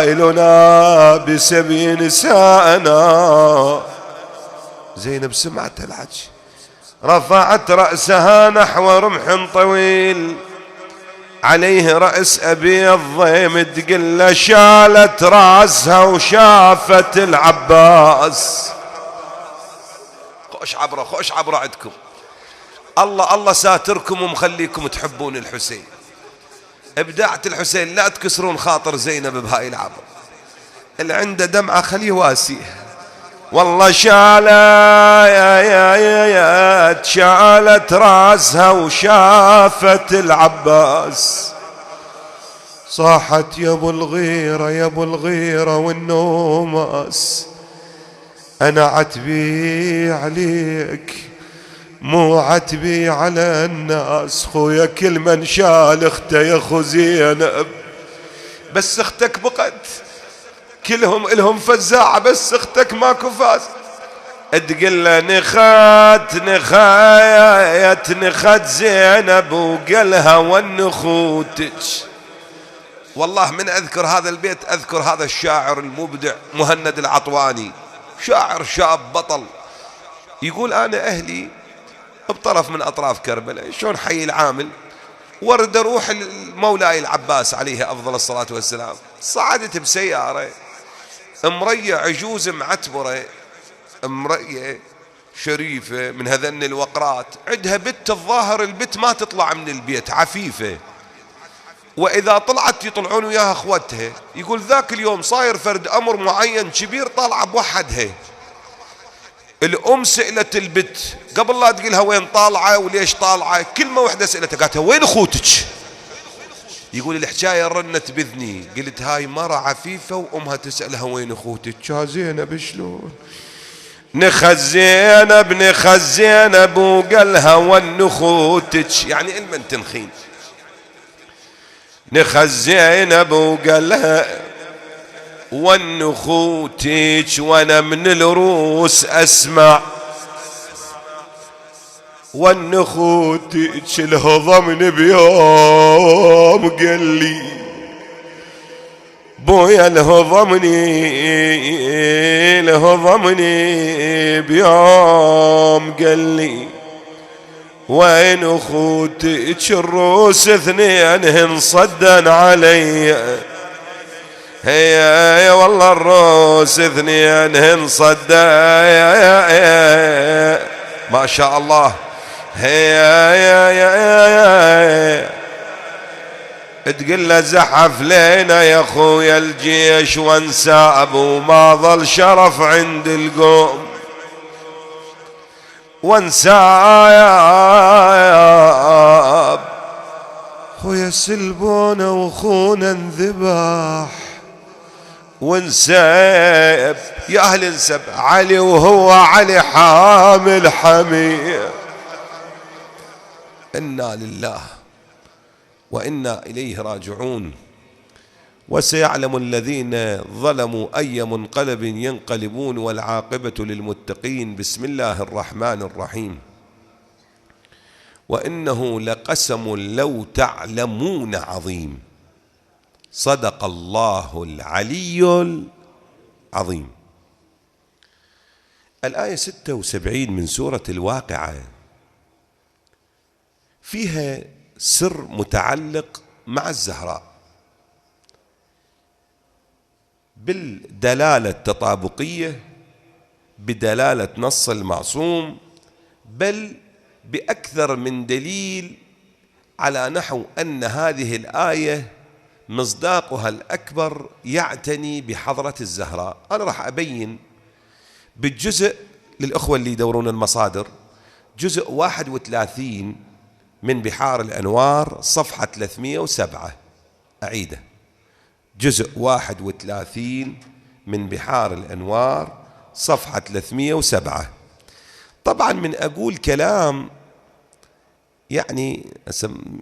إلنا بسبي نساءنا. زينب سمعت الحكي، رفعت رأسها نحو رمح طويل عليه رأس أبيض ضيم، تقل شالت رأسها وشافت العباس. خوش عبرة خوش عبرة عندكم، الله ساتركم ومخليكم تحبون الحسين. ابداعة الحسين، لا تكسرون خاطر زينب بهاي العبرة. اللي عنده دمعة خليه واسيه. والله شالت راسها وشافت العباس، صاحت يا ابو الغيرة يا ابو الغيرة والنوماس، انا عتبي عليك مو عتبي على الناس. خويا كل من شال اخته يا خو زينب، بس اختك بقت كلهم الهم فزاعة، بس اختك ماكو فاز. تقل نخت زينب وقلها والنخوتك. والله من اذكر هذا البيت اذكر هذا الشاعر المبدع مهند العطواني، شاعر شاب بطل، يقول انا اهلي بطرف من اطراف كربلاء، شلون حي العامل، ورد اروح المولاي العباس عليه افضل الصلاة والسلام. صعدت بسيارة امرية عجوز معتبرة، امرية شريفة من هذن الوقرات، عندها بت الظاهر البت ما تطلع من البيت، عفيفة، وإذا طلعت يطلعون وياها اخوتها. يقول ذاك اليوم صاير فرد أمر معين كبير طالعة بوحدها. الأم سئلت البت قبل لا تقولها وين طالعة وليش طالعة، كلمة واحدة سئلتها قالتها وين أخوتك؟ يقول الحكاية رنت بذني، قلت هاي مرة عفيفة وأمها تسألها وين أخوتك. زينب شلون نخ زينب وقالها والنخوتك، يعني المن تنخين. نخ زينب وقالها والنخوتك، وانا من الروس اسمع والنخوتك الهضمن بيوم قال لي بويا الهضمني بيوم قال لي وين اخوتك الروس اثنين صدن علي. هي والله الروس اثنين صدن ما شاء الله. هي تقول له زحف لينا يا خويا الجيش وانساب وما ظل شرف عند القوم، وانساب خويا سلبونا وخونا انذبح، وانساب يا اهل انسب علي وهو علي حامل حمير. إنا لله وإنا إليه راجعون. وسيعلم الذين ظلموا أي منقلب ينقلبون والعاقبة للمتقين. بسم الله الرحمن الرحيم. وإنه لقسم لو تعلمون عظيم، صدق الله العلي العظيم. الآية 76 من سورة الواقعة فيها سر متعلق مع الزهراء بالدلالة التطابقية، بدلالة نص المعصوم، بل بأكثر من دليل على نحو أن هذه الآية مصداقها الأكبر يعتني بحضرة الزهراء. أنا راح أبين بالجزء للأخوة اللي يدورون المصادر، جزء 31 من بحار الأنوار صفحة 307. أعيده، جزء 31 من بحار الأنوار صفحة 307. طبعا من أقول كلام يعني